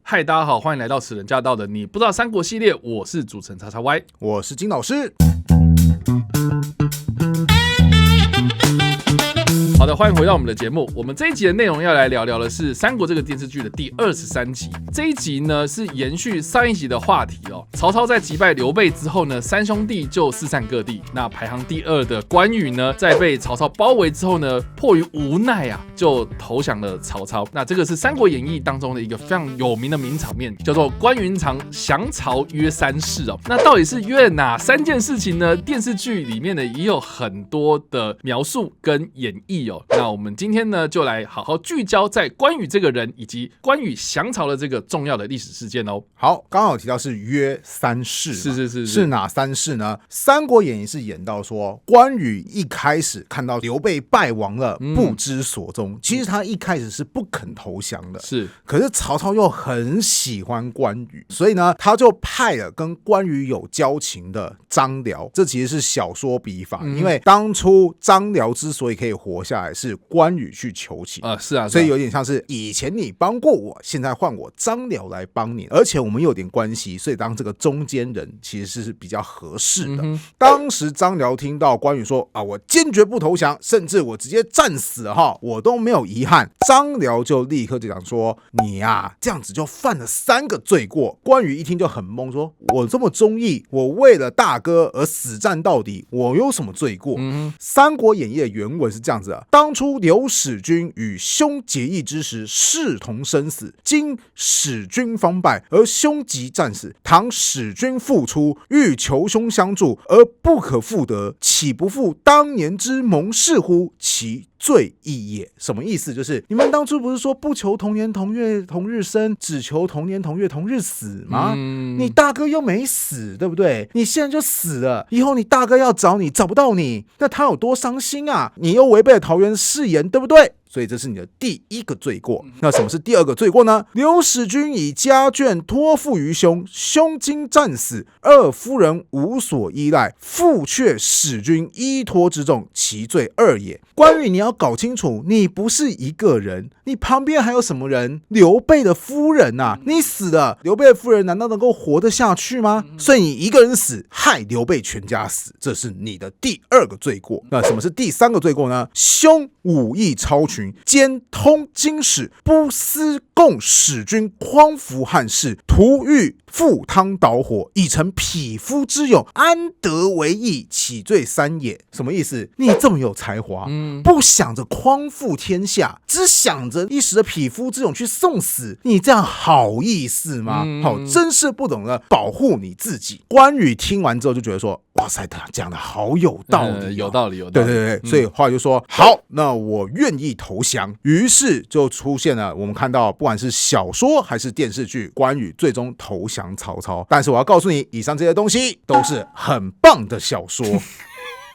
嗨，大家好，欢迎来到此人驾到的你不知道三国系列，我是主持人叉叉 Y， 我是金老师。好的，欢迎回到我们的节目。我们这一集的内容要来聊聊的是《三国》这个电视剧的第23集。这一集呢是延续上一集的话题哦。曹操在击败刘备之后呢，三兄弟就四散各地。那排行第2的关羽呢，在被曹操包围之后呢，迫于无奈啊，就投降了曹操。那这个是《三国演义》当中的一个非常有名的名场面，叫做关云长降曹约3事哦。那到底是约哪3件事情呢？电视剧里面呢也有很多的描述跟演绎哦。那我们今天呢，就来好好聚焦在关羽这个人，以及关羽降曹的这个重要的历史事件哦。好，刚好提到是约3事，是哪3事呢？《三国演义》是演到说，关羽一开始看到刘备败亡了，不知所踪。其实他一开始是不肯投降的，可是曹操又很喜欢关羽，所以呢，他就派了跟关羽有交情的张辽。这其实是小说笔法，因为当初张辽之所以可以活下来，是关羽去求情所以有点像是以前你帮过我，现在换我张辽来帮你，而且我们有点关系，所以当这个中间人其实是比较合适的。当时张辽听到关羽说我坚决不投降，甚至我直接战死我都没有遗憾，张辽就立刻就讲说，你这样子就犯了3个罪过。关羽一听就很懵，说我这么忠义，我为了大哥而死战到底，我有什么罪过？三国演义的原文是这样子的，当初刘使君与兄结义之时，视同生死。今使君方败，而兄即战死。倘使君复出，欲求兄相助，而不可复得，岂不负当年之盟誓乎？其罪亦也。什么意思？就是你们当初不是说不求同年同月同日生，只求同年同月同日死吗？你大哥又没死，对不对？你现在就死了，以后你大哥要找你找不到你，那他有多伤心啊？你又违背了桃园誓言，对不对？所以这是你的第1个罪过。那什么是第2个罪过呢？刘使君以家眷托付于兄，兄今战死，二夫人无所依赖，父却使君依托之重，其罪2也。关羽，你要搞清楚，你不是一个人，你旁边还有什么人？刘备的夫人啊，你死了，刘备的夫人难道能够活得下去吗？所以你一个人死，害刘备全家死，这是你的第2个罪过。那什么是第3个罪过呢？兄武艺超群，兼通经史，不思共使君匡扶汉室，徒欲赴汤蹈火，以成匹夫之勇，安得为义？其罪3也。什么意思？你这么有才华，不想着匡扶天下，只想着一时的匹夫之勇去送死，你这样好意思吗？真是不懂得保护你自己。关羽听完之后就觉得说，哇塞，他讲的好有道理，有道理。对，所以后来就说好，那我愿意投降。于是就出现了我们看到不管是小说还是电视剧，关羽最终投降曹操。但是我要告诉你，以上这些东西都是很棒的小说。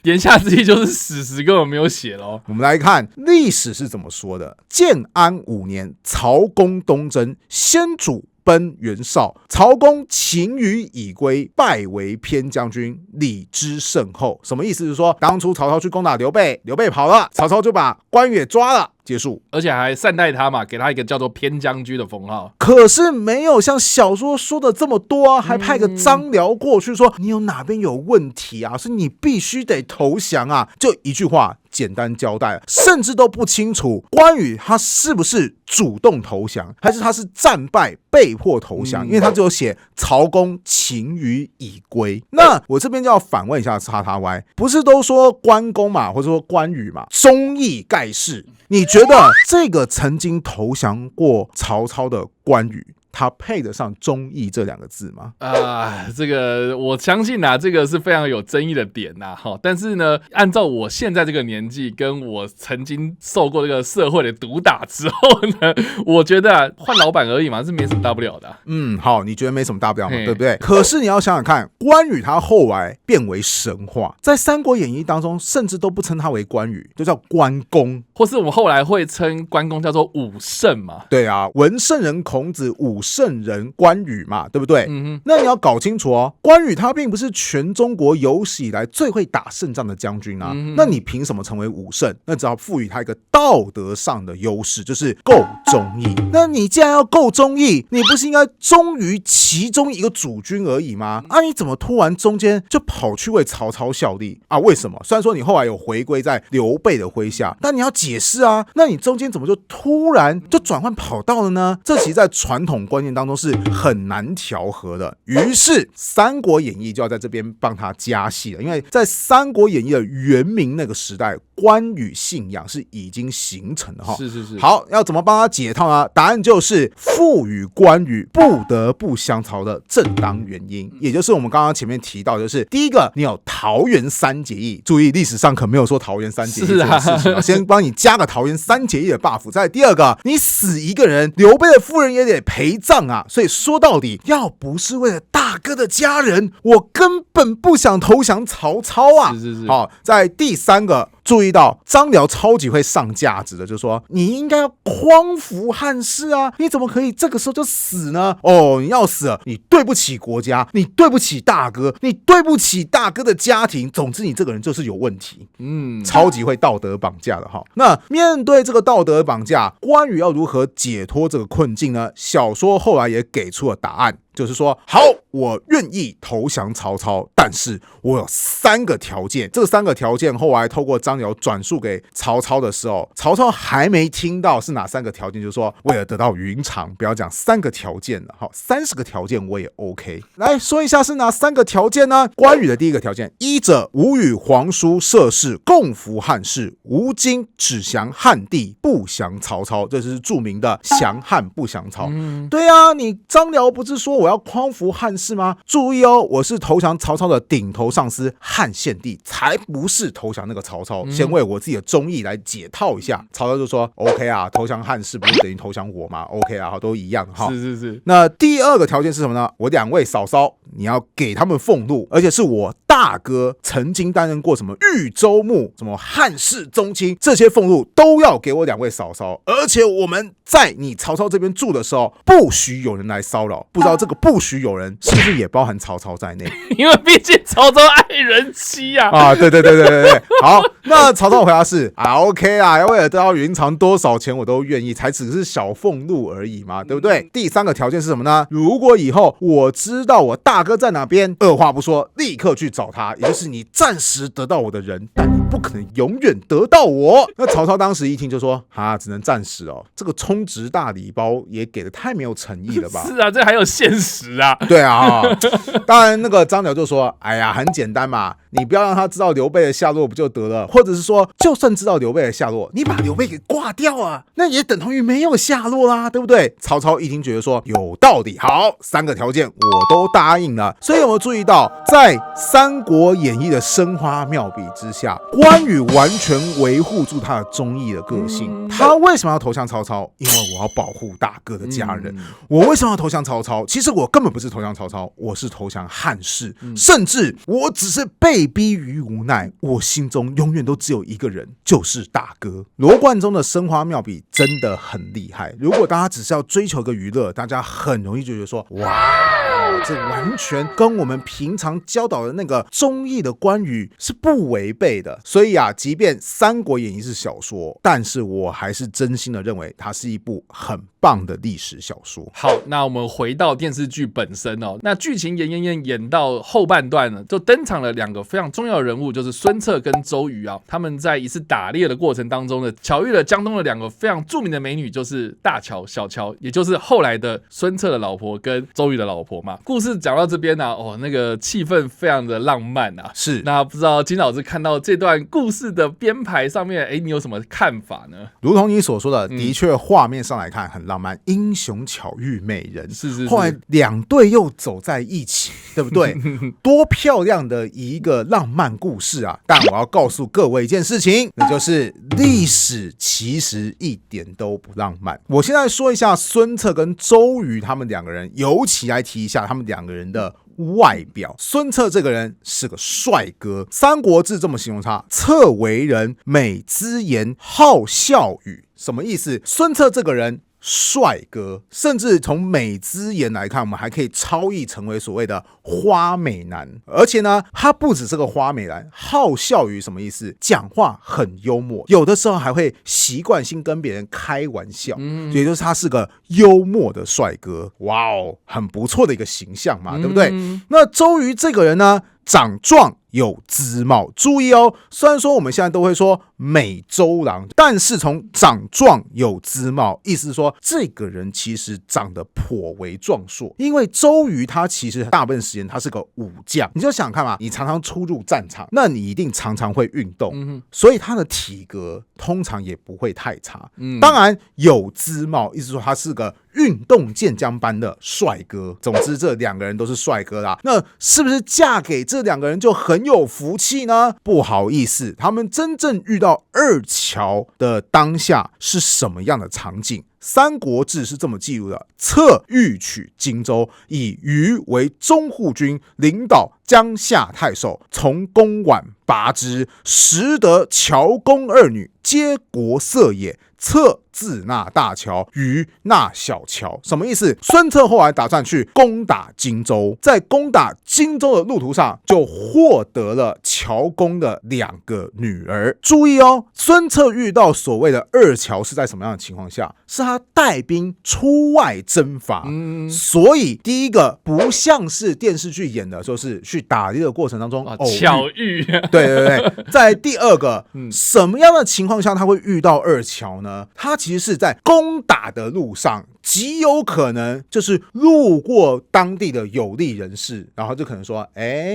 言下之意就是史实根本没有写咯。我们来看历史是怎么说的。建安5年，曹公东征，先主奔袁绍，曹公擒于以归，拜为偏将军，礼之甚厚。什么意思？是说当初曹操去攻打刘备，刘备跑了，曹操就把关羽抓了，结束，而且还善待他嘛，给他一个叫做偏将军的封号。可是没有像小说说的这么多还派个张辽过去说，你有哪边有问题啊，所以你必须得投降啊，就一句话简单交代，甚至都不清楚关羽他是不是主动投降，还是他是战败被迫投降，因为他只有写曹公擒于以归。那我这边就要反问一下叉叉 Y， 不是都说关公嘛，或者说关羽嘛，忠义盖世，你觉得这个曾经投降过曹操的关羽，他配得上忠义这2个字吗？这个我相信这个是非常有争议的点但是呢，按照我现在这个年纪，跟我曾经受过这个社会的毒打之后呢，我觉得换老板而已嘛，是没什么大不了的。好，你觉得没什么大不了嘛，对不对？可是你要想想看，关羽他后来变为神话，在《三国演义》当中，甚至都不称他为关羽，就叫关公，或是我们后来会称关公叫做武圣嘛。对啊，文圣人孔子，武圣人关羽嘛，对不对？那你要搞清楚哦，关羽他并不是全中国有史以来最会打胜仗的将军啊，那你凭什么成为武圣？那只要赋予他一个道德上的优势，就是够忠义。那你既然要够忠义，你不是应该忠于其中一个主君而已吗？你怎么突然中间就跑去为曹操效力啊？为什么？虽然说你后来有回归在刘备的麾下，但你要解释啊。那你中间怎么就突然就转换跑道了呢？这其实在传统观念当中是很难调和的。于是《三国演义》就要在这边帮他加戏了，因为在《三国演义》的元明那个时代，关羽信仰是已经形成了。是。好，要怎么帮他解套呢？答案就是赋予关羽不得不降曹的正当原因，也就是我们刚刚前面提到，就是第一个，你有桃园三结义，注意历史上可没有说桃园三结义这件事情，先帮你加个桃园三结义的 buff。再第二个，你死一个人，刘备的夫人也得陪葬啊，所以说到底，要不是为了大哥的家人，我根本不想投降曹操啊。是。好，在第三个。注意到张辽超级会上价值的，就是说你应该要匡扶汉室啊，你怎么可以这个时候就死呢？你要死了，你对不起国家，你对不起大哥，你对不起大哥的家庭，总之你这个人就是有问题。超级会道德绑架的哈。那面对这个道德绑架，关羽要如何解脱这个困境呢？小说后来也给出了答案。就是说，好，我愿意投降曹操，但是我有3个条件。这3个条件后来透过张辽转述给曹操的时候，曹操还没听到是哪3个条件，就是说为了得到云长，不要讲3个条件了，好，30个条件我也 OK。来说一下是哪3个条件呢？关羽的第一个条件，一者吾与皇叔射士共扶汉室，吾今只降汉地，不降曹操。这是著名的降汉不降曹。对啊，你张辽不是说我要匡扶汉室吗？注意哦，我是投降曹操的顶头上司汉献帝，才不是投降那个曹操。先为我自己的忠义来解套一下。曹操就说 OK 啊，投降汉室不是等于投降我吗？ OK 啊，都一样哈。是。那第二个条件是什么呢？我2位嫂嫂，你要给他们俸禄，而且是我大哥曾经担任过什么豫州牧、什么汉室宗亲，这些俸禄都要给我2位嫂嫂。而且我们在你曹操这边住的时候，不许有人来骚扰。不知道这个不许有人是不是也包含曹操在内？因为毕竟曹操爱人妻啊。对。好，那曹操回答是OK 啊，为了得到云长多少钱我都愿意，才只是小俸禄而已嘛，对不对？第3个条件是什么呢？如果以后我知道我大哥在哪边，二话不说立刻去找他，也就是你暂时得到我的人，但你不可能永远得到我。那曹操当时一听就说只能暂时哦，这个充值大礼包也给的太没有诚意了吧？是啊，这还有现实啊。对啊，当然那个张辽就说哎呀，很简单嘛，你不要让他知道刘备的下落不就得了，或者是说就算知道刘备的下落，你把刘备给挂掉啊，那也等同于没有下落啦，对不对？曹操一听觉得说有道理，好，3个条件我都答应了。所以有没有注意到，在《三国演义》的生花妙笔之下，关羽完全维护住他的忠义的个性。他为什么要投降曹操？因为我要保护大哥的家人。我为什么要投降曹操？其实我根本不是投降曹操，我是投降汉室，甚至我只是被逼于无奈，我心中永远都只有一个人，就是大哥。罗贯中的生花妙笔真的很厉害，如果大家只是要追求个娱乐，大家很容易就觉得说哇，这完全跟我们平常教导的那个忠义的关羽是不违背的。所以即便《三国演义》是小说，但是我还是真心的认为它是一部很棒的历史小说。好，那我们回到电视剧本身哦。那剧情演到后半段呢，就登场了2个非常重要的人物，就是孙策跟周瑜啊。他们在一次打猎的过程当中呢，巧遇了江东的2个非常著名的美女，就是大乔、小乔，也就是后来的孙策的老婆跟周瑜的老婆嘛。故事讲到这边呢，那个气氛非常的浪漫啊。是，那不知道金老师看到这段故事的编排上面，你有什么看法呢？如同你所说的，的确画面上来看很浪漫，英雄巧遇美人，是。后来2队又走在一起，对不对？多漂亮的一个浪漫故事啊！但我要告诉各位一件事情，那就是历史其实一点都不浪漫。我现在说一下孙策跟周瑜他们2个人，尤其来提一下他们2个人的外表。孙策这个人是个帅哥，《三国志》这么形容他：策为人，美姿颜，好笑语。什么意思？孙策这个人帅哥，甚至从美姿颜来看，我们还可以超译成为所谓的花美男。而且呢，他不只是个花美男，好笑于什么意思？讲话很幽默，有的时候还会习惯性跟别人开玩笑，也就是他是个幽默的帅哥。哇哦，很不错的一个形象嘛，对不对？那周瑜这个人呢，长壮有姿貌，注意哦，虽然说我们现在都会说美周郎，但是从长壮有姿貌，意思是说这个人其实长得颇为壮硕。因为周瑜他其实大部分时间他是个武将，你就想看嘛，你常常出入战场，那你一定常常会运动，所以他的体格通常也不会太差。当然有姿貌，意思说他是个运动健将般的帅哥。总之这两个人都是帅哥啦，那是不是嫁给这两个人就很有福气呢？不好意思，他们真正遇到二乔的当下是什么样的场景？三国志是这么记录的：策欲取荆州，以虞为中护军，领导江夏太守，从公宛拔之，识得乔公二女，皆国色也。策自纳大乔，虞纳小乔。什么意思？孙策后来打算去攻打荆州，在攻打荆州的路途上，就获得了乔公的2个女儿。注意哦，孙策遇到所谓的二乔是在什么样的情况下？是他带兵出外征伐，所以第一个不像是电视剧演的，就是去打猎的过程当中巧遇。对对对。在第二个，什么样的情况下他会遇到二乔呢？他其实是在攻打的路上，极有可能就是路过当地的有利人士，然后就可能说，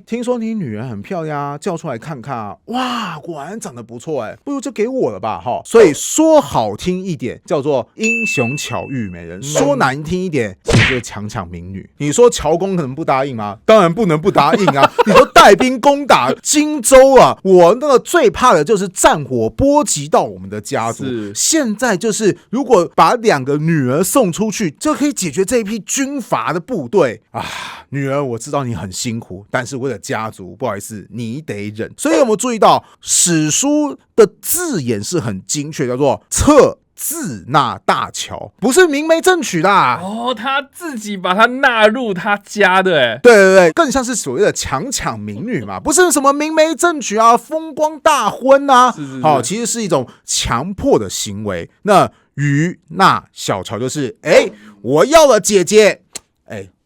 听说你女人很漂亮啊，叫出来看看啊，哇，果然长得不错不如就给我了吧。所以说好听一点叫做英雄巧遇美人，说难听一点其实就是强抢民女。你说乔公可能不答应吗？当然不能不答应啊。你说带兵攻打荆州啊，我那个最怕的就是战火波及到我们的家族。现在就是如果把2个女儿送出去，就可以解决这一批军阀的部队啊。女儿，我知道你很辛苦，但是为了家族，不好意思，你得忍。所以有没有注意到史书的字眼是很精确，叫做策自纳大乔，不是明媒正娶啦。他自己把他纳入他家的。对对对，更像是所谓的强抢民女嘛，不是什么明媒正娶啊，风光大婚啊。其实是一种强迫的行为。那虞纳小乔就是我要了姐姐，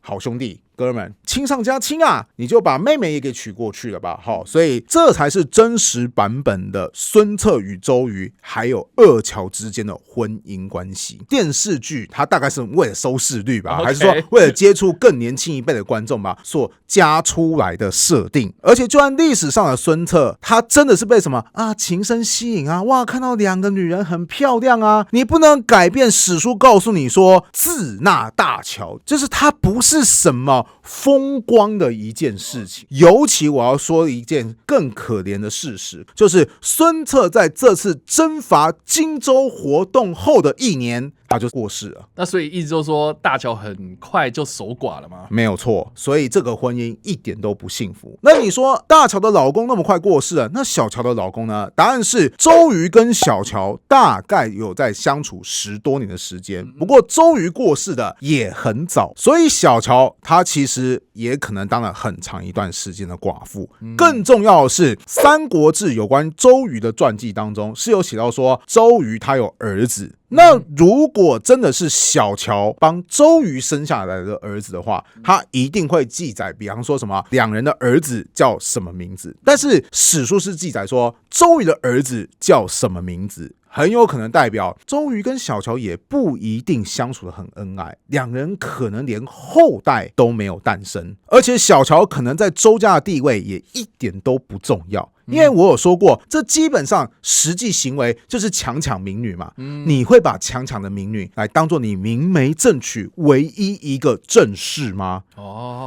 好兄弟哥们，亲上加亲啊，你就把妹妹也给娶过去了吧。所以这才是真实版本的孙策与周瑜还有二乔之间的婚姻关系。电视剧它大概是为了收视率吧，还是说为了接触更年轻一辈的观众吧所加出来的设定。而且就按历史上的孙策，他真的是被什么情深吸引啊，哇，看到2个女人很漂亮啊，你不能改变史书告诉你说自纳大乔，就是他不是什么风光的一件事情。尤其我要说一件更可怜的事实，就是孙策在这次征伐荆州活动后的1年他就过世了。那所以意思就是说大乔很快就守寡了吗？没有错，所以这个婚姻一点都不幸福。那你说大乔的老公那么快过世了，那小乔的老公呢？答案是周瑜跟小乔大概有在相处10多年的时间，不过周瑜过世的也很早，所以小乔他其实也可能当了很长一段时间的寡妇。更重要的是，《三国志》有关周瑜的传记当中是有写到说，周瑜他有儿子。那如果真的是小乔帮周瑜生下来的儿子的话，他一定会记载，比方说什么2人的儿子叫什么名字，但是史书是记载说周瑜的儿子叫什么名字，很有可能代表周瑜跟小乔也不一定相处得很恩爱，2人可能连后代都没有诞生，而且小乔可能在周家的地位也一点都不重要。因为我有说过，这基本上实际行为就是强抢民女嘛。你会把强抢的民女来当做你明媒正娶唯一一个正室吗？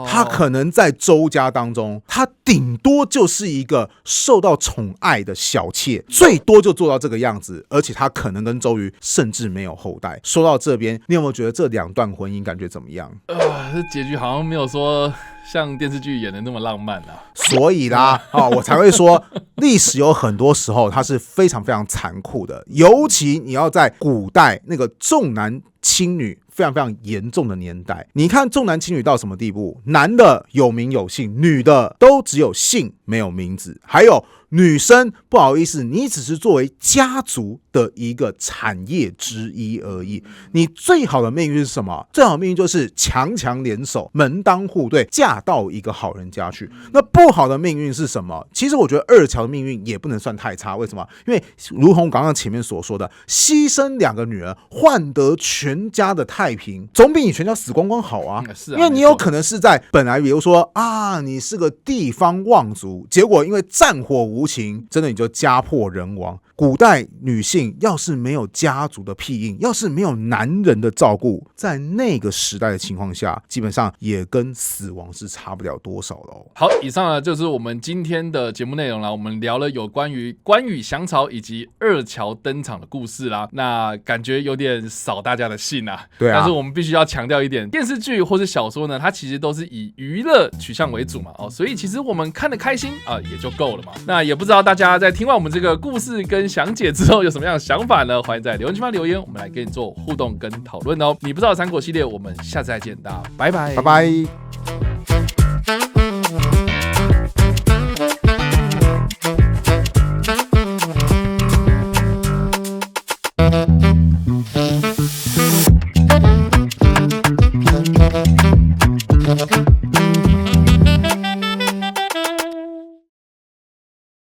他可能在周家当中，他顶多就是一个受到宠爱的小妾，最多就做到这个样子，而且他可能跟周瑜甚至没有后代。说到这边，你有没有觉得这2段婚姻感觉怎么样？这结局好像没有说像电视剧演的那么浪漫啊。所以啦，我才会说历史有很多时候它是非常非常残酷的，尤其你要在古代那个重男轻女非常非常严重的年代。你看重男轻女到什么地步？男的有名有姓，女的都只有姓没有名字，还有女生不好意思，你只是作为家族的一个产业之一而已。你最好的命运是什么？最好的命运就是强强联手，门当户对，嫁到一个好人家去。那不好的命运是什么？其实我觉得二乔的命运也不能算太差。为什么？因为如同刚刚前面所说的，牺牲2个女儿换得全家的太平，总比你全家死光光好啊。因为你有可能是在本来比如说啊，你是个地方望族，结果因为战火无情，真的你就家破人亡。古代女性要是没有家族的庇荫，要是没有男人的照顾，在那个时代的情况下，基本上也跟死亡是差不了多少了。好，以上呢就是我们今天的节目内容啦。我们聊了有关于关羽降曹以及二乔登场的故事啦。那感觉有点扫大家的兴啊。对啊。但是我们必须要强调一点，电视剧或是小说呢，它其实都是以娱乐取向为主嘛。所以其实我们看得开心啊，也就够了嘛。那也不知道大家在听完我们这个故事跟详解之后有什么样的想法呢？欢迎在留言区留言，我们来跟你做互动跟讨论哦。你不知道三国系列，我们下次再见，大家拜拜，拜拜。Thank you.